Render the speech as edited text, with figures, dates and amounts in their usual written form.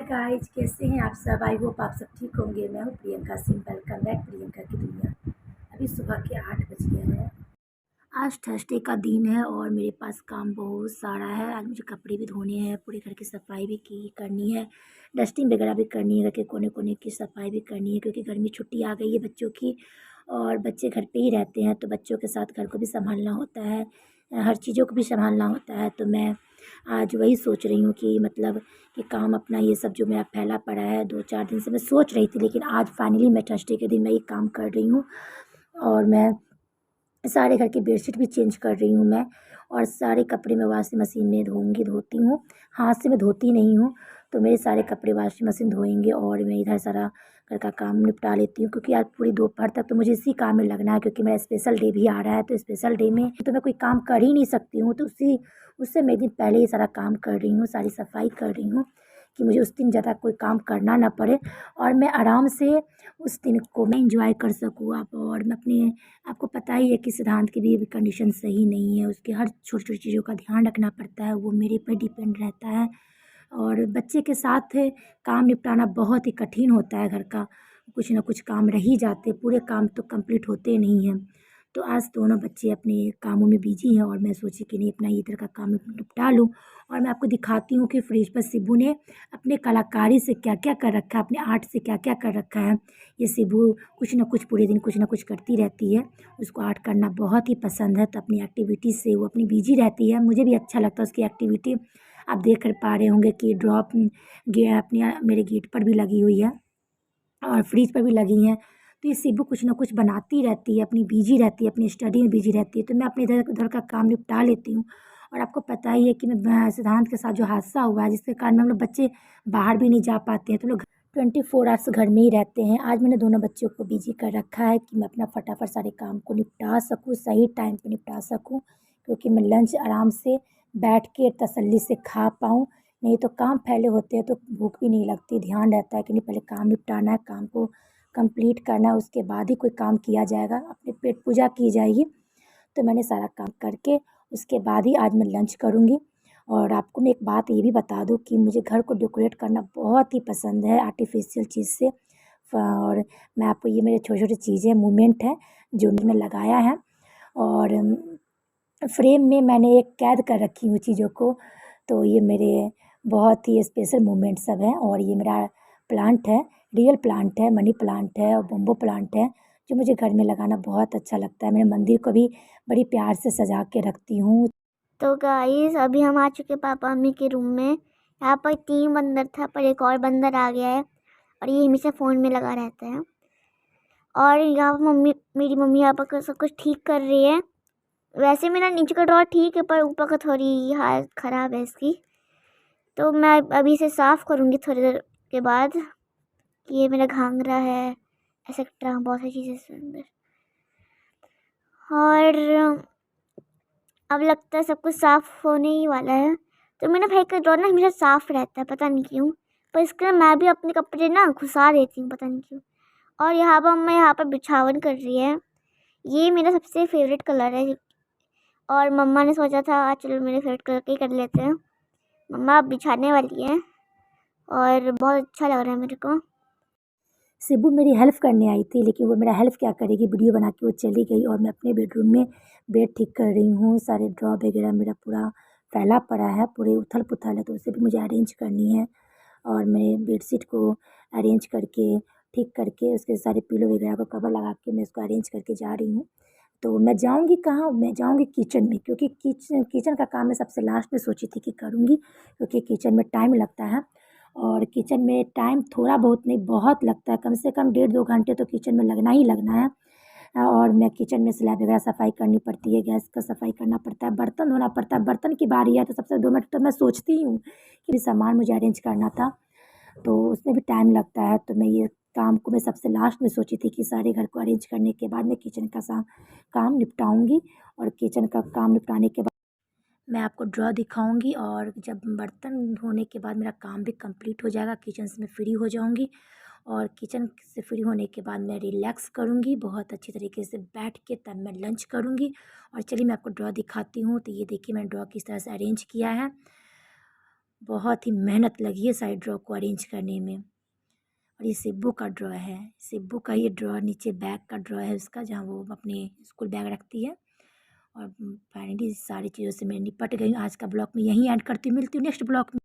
Guys, कैसे हैं आप सब। आई होप आप सब ठीक होंगे। मैं हूँ प्रियंका सिंह। वेलकम बैक प्रियंका की दुनिया। अभी सुबह के 8 बज गए हैं। आज थर्सडे का दिन है और मेरे पास काम बहुत सारा है। आज मुझे कपड़े भी धोने हैं, पूरे घर की सफाई भी करनी है, डस्टिंग वगैरह भी करनी है, घर के कोने कोने की सफाई भी करनी है क्योंकि गर्मी छुट्टी आ गई है बच्चों की और बच्चे घर पे ही रहते हैं तो बच्चों के साथ घर को भी संभालना होता है, हर चीज़ों को भी संभालना होता है। तो मैं आज वही सोच रही हूँ कि मतलब कि काम अपना ये सब जो मेरा फैला पड़ा है 2-4 दिन से मैं सोच रही थी, लेकिन आज फाइनली मैं थर्सडे के दिन मैं ये काम कर रही हूँ। और मैं सारे घर की बेडशीट भी चेंज कर रही हूँ मैं, और सारे कपड़े मैं वॉशिंग मशीन में धोती हूँ। हाथ से मैं धोती नहीं हूँ, तो मेरे सारे कपड़े वॉशिंग मशीन धोएंगे और मैं इधर सारा घर का काम निपटा लेती हूँ क्योंकि आज पूरी दोपहर तक तो मुझे इसी काम में लगना है क्योंकि मेरा स्पेशल डे भी आ रहा है। तो स्पेशल डे में तो मैं कोई काम कर ही नहीं सकती हूँ, तो उससे मैं एक दिन पहले ही सारा काम कर रही हूँ, सारी सफाई कर रही हूँ कि मुझे उस दिन ज़्यादा कोई काम करना ना पड़े और मैं आराम से उस दिन को मैं इंजॉय कर सकूँ। आप और मैं अपने आपको पता ही है कि सिद्धांत की भी अभी कंडीशन सही नहीं है, उसके हर छोटी छोटी चीज़ों का ध्यान रखना पड़ता है, वो मेरे पर डिपेंड रहता है। और बच्चे के साथ काम निपटाना बहुत ही कठिन होता है। घर का कुछ ना कुछ काम रह ही जाते, पूरे काम तो कंप्लीट होते नहीं हैं। तो आज दोनों बच्चे अपने कामों में बिजी हैं और मैं सोची कि नहीं अपना इधर का काम निपटा लूँ। और मैं आपको दिखाती हूँ कि फ्रिज पर शिबू ने अपने कलाकारी से क्या क्या कर रखा है, अपने आर्ट से क्या क्या कर रखा है। ये शिबू कुछ ना कुछ पूरे दिन कुछ ना कुछ करती रहती है, उसको आर्ट करना बहुत ही पसंद है, तो अपनी एक्टिविटी से वो अपनी बिजी रहती है। मुझे भी अच्छा लगता है उसकी एक्टिविटी। आप देख कर पा रहे होंगे कि ड्रॉप अपनी मेरे गेट पर भी लगी हुई है और फ्रिज पर भी लगी हैं। तो ये शिबू कुछ ना कुछ बनाती रहती है, अपनी बिजी रहती है, अपनी स्टडी में बिजी रहती है, तो मैं अपने इधर उधर का काम निपटा लेती हूँ। और आपको पता ही है कि मैं सिद्धांत के साथ जो हादसा हुआ है जिसके कारण हम लोग बच्चे बाहर भी नहीं जा पाते हैं, तो लोग 24 आवर्स घर में ही रहते हैं। आज मैंने दोनों बच्चों को बिजी कर रखा है कि मैं अपना फटाफट सारे काम को निपटा सकूँ, सही टाइम पे निपटा सकूँ, क्योंकि मैं लंच आराम से बैठ के तसल्ली से खा पाऊँ। नहीं तो काम फैले होते हैं तो भूख भी नहीं लगती, ध्यान रहता है कि नहीं पहले काम निपटाना है, काम को कंप्लीट करना है, उसके बाद ही कोई काम किया जाएगा, अपने पेट पूजा की जाएगी। तो मैंने सारा काम करके उसके बाद ही आज मैं लंच करूँगी। और आपको मैं एक बात ये भी बता दूँ कि मुझे घर को डेकोरेट करना बहुत ही पसंद है आर्टिफिशियल चीज़ से। और मैं आपको ये मेरे छोटे छोटे चीज़ें मोमेंट है जो मैंने लगाया है, और फ्रेम में मैंने एक कैद कर रखी हूँ चीज़ों को। तो ये मेरे बहुत ही स्पेशल मोमेंट सब हैं। और ये मेरा प्लांट है, रियल प्लांट है, मनी प्लांट है और बम्बो प्लांट है जो मुझे घर में लगाना बहुत अच्छा लगता है। मैं मंदिर को भी बड़ी प्यार से सजा के रखती हूँ। तो गाइस अभी हम आ चुके पापा मम्मी के रूम में। यहाँ पर 3 बंदर था पर एक और बंदर आ गया है और ये हमेशा फ़ोन में लगा रहता है। और यहाँ पर मेरी मम्मी यहाँ पर सब कुछ ठीक कर रही है। वैसे मेरा नीचे का ड्रॉर ठीक है पर ऊपर का थोड़ी हालत ख़राब है इसकी, तो मैं अभी इसे साफ़ करूँगी थोड़ी देर के बाद। ये मेरा घाघरा है एक्सेट्रा बहुत सारी चीज़ें इसके अंदर। और अब लगता है सब कुछ साफ़ होने ही वाला है। तो मेरे भाई का ड्रॉर ना हमेशा साफ़ रहता है, पता नहीं क्यों, पर इसके मैं भी अपने कपड़े ना घुसा देती हूँ, पता नहीं क्यों। और यहाँ पर मम्मा यहाँ पर बिछावन कर रही है। ये मेरा सबसे फेवरेट कलर है और मम्मा ने सोचा था आज चलो मेरे फेवरेट कलर का ही कर लेते हैं। मम्मा अब बिछाने वाली है और बहुत अच्छा लग रहा है मेरे को। शिबू मेरी हेल्प करने आई थी, लेकिन वो मेरा हेल्प क्या करेगी, वीडियो बना के वो चली गई। और मैं अपने बेडरूम में बेड ठीक कर रही हूँ। सारे ड्रॉ वगैरह मेरा पूरा फैला पड़ा है, पूरे उथल पुथल है, तो उसे भी मुझे अरेंज करनी है। और मैं बेडशीट को अरेंज करके ठीक करके उसके सारे पिलो वगैरह को कवर लगा के मैं उसको अरेंज करके जा रही हूँ। तो मैं जाऊँगी कहाँ, मैं जाऊँगी किचन में, क्योंकि किचन का काम मैं सबसे लास्ट में सोची थी कि करूँगी, क्योंकि किचन में टाइम लगता है। और किचन में टाइम थोड़ा बहुत नहीं बहुत लगता है, कम से कम 1.5-2 घंटे तो किचन में लगना ही लगना है। और मैं किचन में स्लैब वगैरह सफाई करनी पड़ती है, गैस का सफाई करना पड़ता है, बर्तन धोना पड़ता है। बर्तन की बारी है तो सबसे 2 मिनट तो मैं सोचती ही हूँ कि सामान मुझे अरेंज करना था, तो उसमें भी टाइम लगता है। तो मैं ये काम को मैं सबसे लास्ट में सोची थी कि सारे घर को अरेंज करने के बाद मैं किचन का काम निपटाऊँगी। और किचन का काम निपटाने के बाद मैं आपको ड्रॉ दिखाऊंगी। और जब बर्तन धोने के बाद मेरा काम भी कंप्लीट हो जाएगा, किचन से मैं फ्री हो जाऊंगी। और किचन से फ्री होने के बाद मैं रिलैक्स करूंगी बहुत अच्छी तरीके से बैठ के, तब मैं लंच करूंगी। और चलिए मैं आपको ड्रॉ दिखाती हूँ। तो ये देखिए मैंने ड्रॉ किस तरह से अरेंज किया है। बहुत ही मेहनत लगी है साइड ड्रॉ को अरेंज करने में। और ये सिब्बू का ड्रॉ है, सिब्बू का ये ड्रॉ नीचे बैग का ड्रॉ है उसका, जहाँ वो अपने स्कूल बैग रखती है। और फाइनली सारी चीज़ों से मैं निपट गई हूँ। आज का ब्लॉग में यहीं ऐड करती हूँ, मिलती हूँ नेक्स्ट ब्लॉग में।